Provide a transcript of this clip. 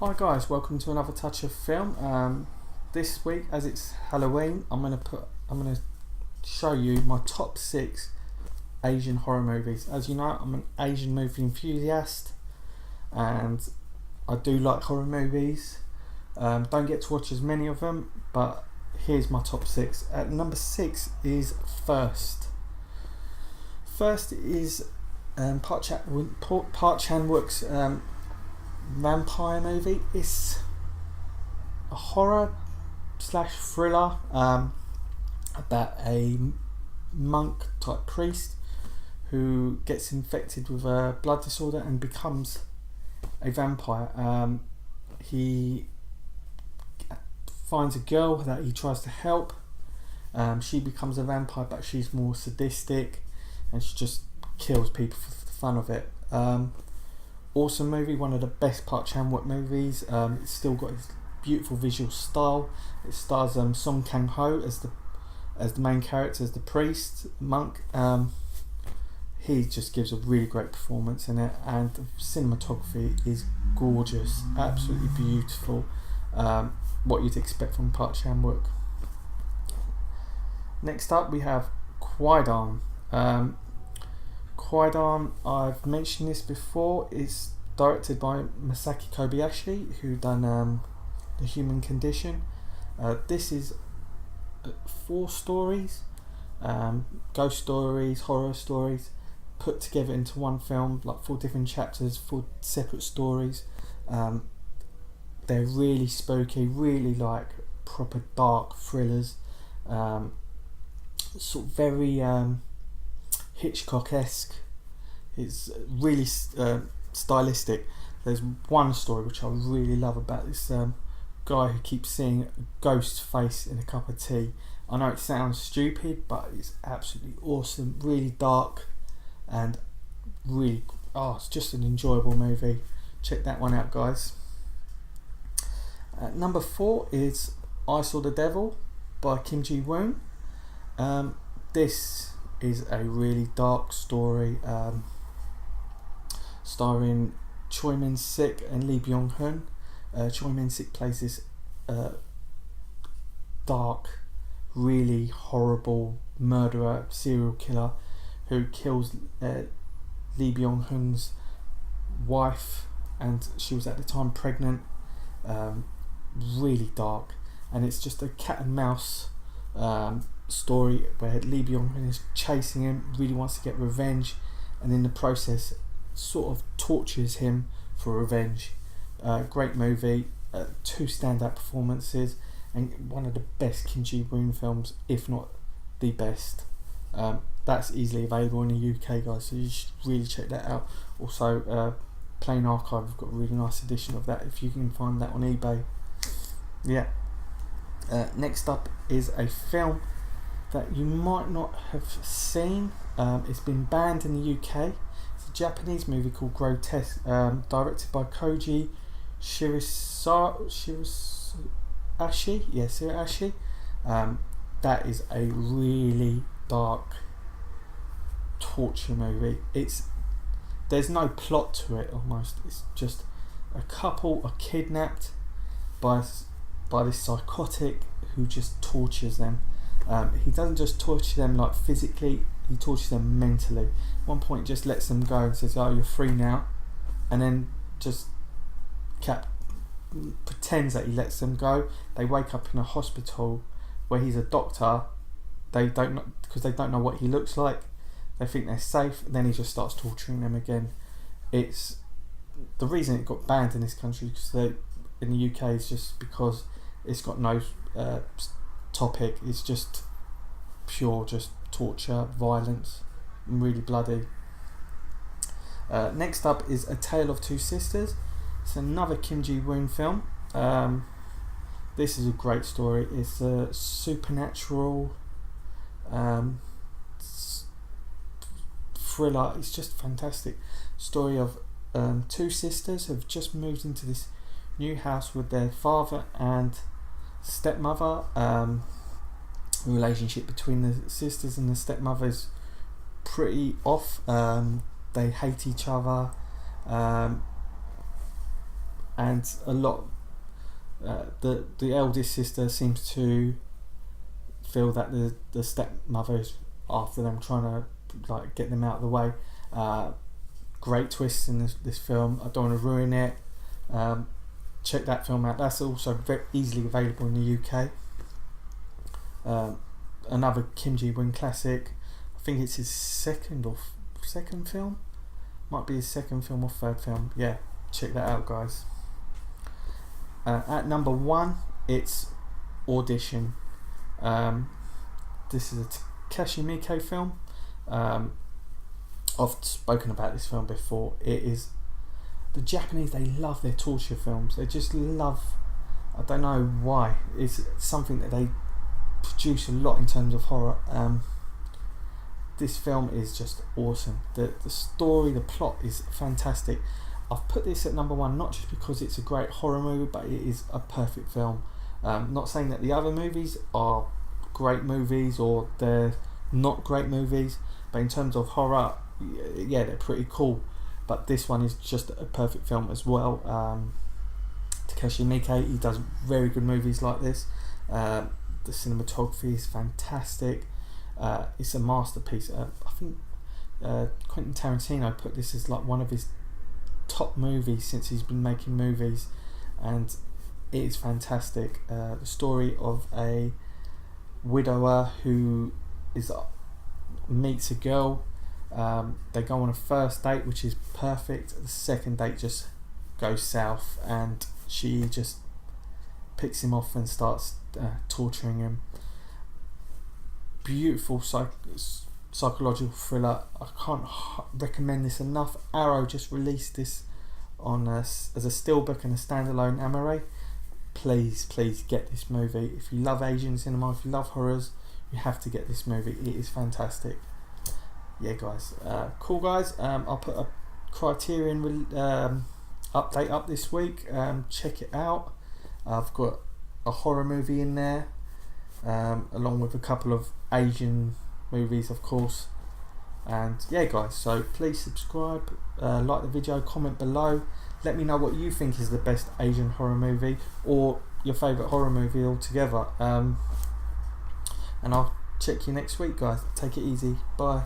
Hi guys, welcome to another touch of film. This week, as it's Halloween, I'm gonna show you my top 6 Asian horror movies. As you know, I'm an Asian movie enthusiast, and I do like horror movies. Don't get to watch as many of them, but here's my top 6. At number 6 is First. First is Park Chan-wook's vampire movie. It's a horror / thriller about a monk type priest who gets infected with a blood disorder and becomes a vampire. He finds a girl that he tries to help. She becomes a vampire, but she's more sadistic and she just kills people for the fun of it. Awesome movie, one of the best Park Chan-wook movies. It's still got its beautiful visual style. It stars Song Kang-ho as the main character, as the priest monk. He just gives a really great performance in it, and the cinematography is gorgeous, absolutely beautiful. What you'd expect from Park Chan-wook. Next up, we have Kwaidan. Kwaidan, I've mentioned this before, is directed by Masaki Kobayashi, who done The Human Condition. This is 4 stories, ghost stories, horror stories, put together into one film, like 4 different chapters, 4 separate stories. They're really spooky, really like proper dark thrillers, sort of very Hitchcock-esque. It's really stylistic. There's one story which I really love about this guy who keeps seeing a ghost face in a cup of tea. I know it sounds stupid, but it's absolutely awesome, really dark, and really, it's just an enjoyable movie. Check that one out, guys. Number 4 is I Saw the Devil by Kim Ji-woon. This is a really dark story, starring Choi Min-sik and Lee Byung-hun. Choi Min-sik plays this dark, really horrible murderer, serial killer who kills Lee Byung-hun's wife, and she was at the time pregnant. Really dark, and it's just a cat and mouse story where Lee Byung-hun is chasing him, really wants to get revenge, and in the process sort of tortures him for revenge. Great movie, 2 standout performances, and one of the best Kim Ji-woon films, if not the best. That's easily available in the UK, guys, so you should really check that out. Also, Plain Archive have got a really nice edition of that if you can find that on eBay. Yeah. Next up is a film that you might not have seen. It's been banned in the UK. It's a Japanese movie called Grotesque, directed by Koji Shiraishi. That is a really dark torture movie. There's no plot to it almost. It's just a couple are kidnapped by this psychotic who just tortures them. He doesn't just torture them like physically, he tortures them mentally. At one point just lets them go and says, "Oh, you're free now," and then just pretends that he lets them go. They wake up in a hospital where he's a doctor. They don't know, because they don't know what he looks like. They think they're safe, and then he just starts torturing them again. It's the reason it got banned in this country, because in the UK, is just because it's got no topic. It's just pure, just torture, violence, and really bloody. Next up is A Tale of Two Sisters. It's another Kim Ji-woon film. This is a great story. It's a supernatural thriller. It's just fantastic. Story of 2 sisters who have just moved into this new house with their father and stepmother. The relationship between the sisters and the stepmother is pretty off. They hate each other. and a lot. The eldest sister seems to feel that the stepmother's after them, trying to like get them out of the way. Great twists in this film. I don't want to ruin it. Check that film out. That's also very easily available in the UK. Another Kim Ji-woon classic. I think it's his second film. Might be his second film or third film. Yeah, check that out, guys. At number 1, it's Audition. This is a Takashi Miike film. I've spoken about this film before. It is, the Japanese, they love their torture films. They just love, I don't know why. It's something that they produce a lot in terms of horror. This film is just awesome. The story, the plot is fantastic. I've put this at number 1 not just because it's a great horror movie, but it is a perfect film. Not saying that the other movies are great movies or they're not great movies, but in terms of horror, yeah, they're pretty cool. But this one is just a perfect film as well. Takashi Miike, he does very good movies like this. The cinematography is fantastic. It's a masterpiece. I think Quentin Tarantino put this as like one of his top movies since he's been making movies, and it is fantastic. The story of a widower who meets a girl. They go on a first date, which is perfect. The second date just goes south, and she just picks him off and starts torturing him. Beautiful psychological thriller. I can't recommend this enough. Arrow just released this on as a steelbook and a standalone Amare. Please get this movie. If you love Asian cinema, if you love horrors, you have to get this movie. It is fantastic. Yeah, guys. Cool, guys. I'll put a Criterion update up this week. Check it out. I've got a horror movie in there, along with a couple of Asian movies, of course. And yeah, guys, so please subscribe, like the video, comment below. Let me know what you think is the best Asian horror movie, or your favourite horror movie altogether. And I'll check you next week, guys. Take it easy. Bye.